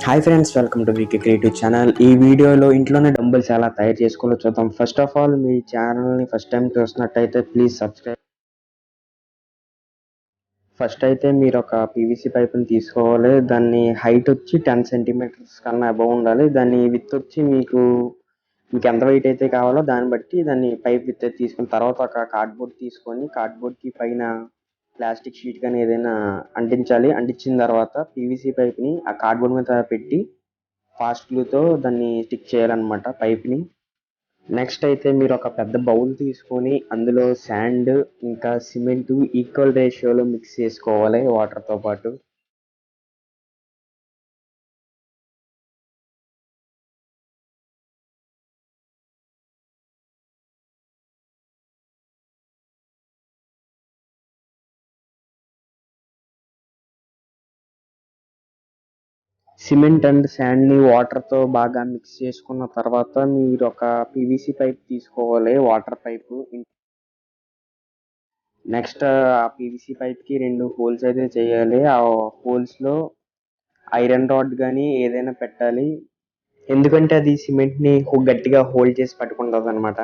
Hi friends, welcome to VK creative channel. ఈ వీడియోలో ఇంట్లోనే డంబుల్స్ ఎలా తయారు చేసుకోవాలో చూద్దాం. ఫస్ట్ ఆఫ్ ఆల్, మీ ఛానల్ని ఫస్ట్ టైం చూస్తున్నట్టయితే ప్లీజ్ సబ్స్క్రైబ్. ఫస్ట్ అయితే మీరు ఒక పీవీసీ పైప్ని తీసుకోవాలి. దాన్ని హైట్ వచ్చి 10 సెంటీమీటర్స్ కన్నా అబవ్ ఉండాలి. దాన్ని విత్ వచ్చి మీకు ఎంత వెయిట్ అయితే కావాలో దాన్ని బట్టి దాన్ని పైప్ విత్ తీసుకున్న తర్వాత ఒక కార్డ్బోర్డ్ తీసుకొని కార్డ్బోర్డ్కి పైన ప్లాస్టిక్ షీట్ కానీ ఏదైనా అంటించాలి. అంటించిన తర్వాత పీవీసీ పైప్ని ఆ కార్డ్బోర్డ్ మీద పెట్టి ఫాస్ట్ గ్లూతో దాన్ని స్టిక్ చేయాలన్నమాట పైప్ని. నెక్స్ట్ అయితే మీరు ఒక పెద్ద బౌల్ తీసుకొని అందులో శాండ్ ఇంకా సిమెంట్ ఈక్వల్ రేషియోలో మిక్స్ చేసుకోవాలి వాటర్తో పాటు. సిమెంట్ అండ్ శాండ్ని వాటర్తో బాగా మిక్స్ చేసుకున్న తర్వాత మీరు ఒక పీవీసీ పైప్ తీసుకోవాలి, వాటర్ పైపు. నెక్స్ట్ ఆ పీవీసీ పైప్కి 2 హోల్స్ అయితే చేయాలి. ఆ హోల్స్లో ఐరన్ రాడ్ కానీ ఏదైనా పెట్టాలి, ఎందుకంటే అది సిమెంట్ని గట్టిగా హోల్డ్ చేసి పట్టుకుంటుంది అనమాట.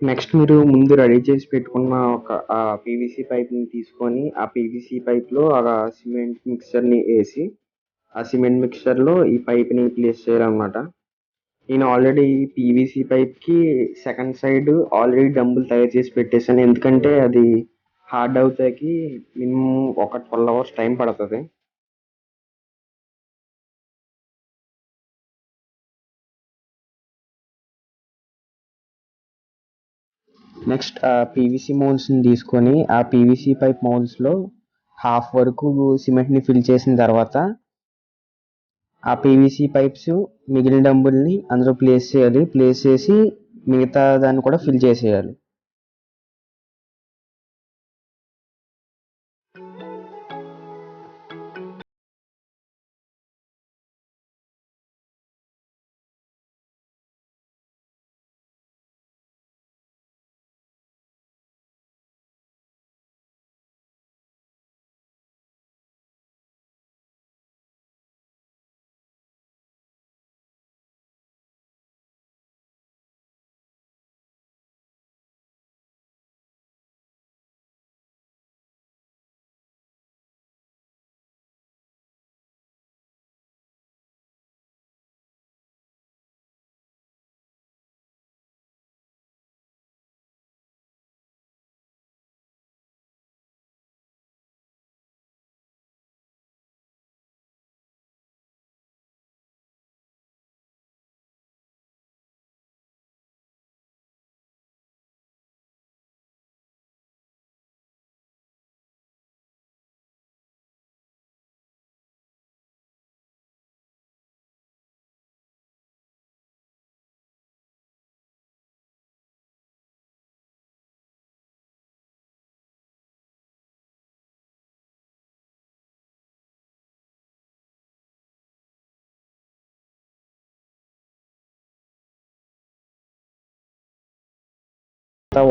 నెక్స్ట్ మీరు ముందు రెడీ చేసి పెట్టుకున్న ఒక పీవీసీ పైప్ని తీసుకొని ఆ పీవీసీ పైప్లో ఆ సిమెంట్ మిక్చర్ని వేసి ఆ సిమెంట్ మిక్చర్లో ఈ పైప్ని ప్లేస్ చేయాలన్నమాట. నేను ఆల్రెడీ పీవీసీ పైప్కి సెకండ్ సైడ్ ఆల్రెడీ డంబుల్ తయారు చేసి పెట్టేశాను, ఎందుకంటే అది హార్డ్ అవుతాకి మినిమం ఒక 12 hours టైం పడుతుంది. నెక్స్ట్ ఆ పీవీసీ మౌల్డ్స్ని తీసుకొని ఆ పీవీసీ పైప్ మౌల్డ్స్లో హాఫ్ వరకు సిమెంట్ని ఫిల్ చేసిన తర్వాత ఆ పీవీసీ పైప్స్ మిగిలిన డంబుల్ని అందులో ప్లేస్ చేయాలి. ప్లేస్ చేసి మిగతా దాన్ని కూడా ఫిల్ చేసేయాలి.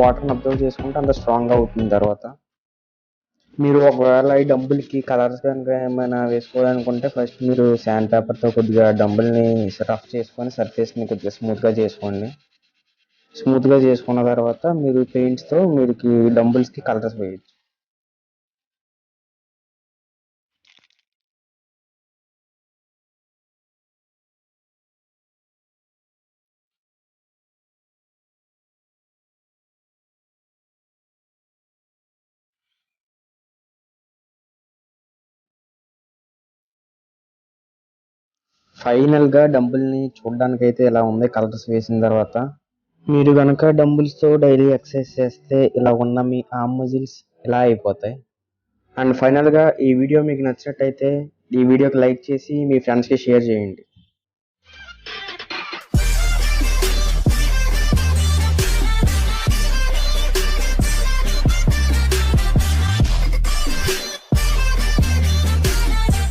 వాటర్ని అబ్జర్వ్ చేసుకుంటే అంత స్ట్రాంగ్గా అవుతుంది. తర్వాత మీరు ఒకవేళ ఈ డంబుల్కి కలర్స్ కనుక ఏమైనా వేసుకోవాలనుకుంటే ఫస్ట్ మీరు శాండ్ పేపర్తో కొద్దిగా డంబుల్ని రఫ్ చేసుకొని సర్ఫేస్ని కొద్దిగా స్మూత్గా చేసుకోండి. స్మూత్గా చేసుకున్న తర్వాత మీరు పెయింట్స్తో మీరు డంబుల్స్కి కలర్స్ వేయచ్చు. ఫైనల్గా డంబుల్ని చూడడానికి అయితే ఇలా ఉంది కలర్స్ వేసిన తర్వాత. మీరు కనుక డంబుల్స్తో డైలీ ఎక్సర్సైజ్ చేస్తే ఇలా ఉన్న మీ ఆర్మ్ మజిల్స్ ఇలా అయిపోతాయి. అండ్ ఫైనల్గా ఈ వీడియో మీకు నచ్చినట్టయితే ఈ వీడియోకి లైక్ చేసి మీ ఫ్రెండ్స్కి షేర్ చేయండి.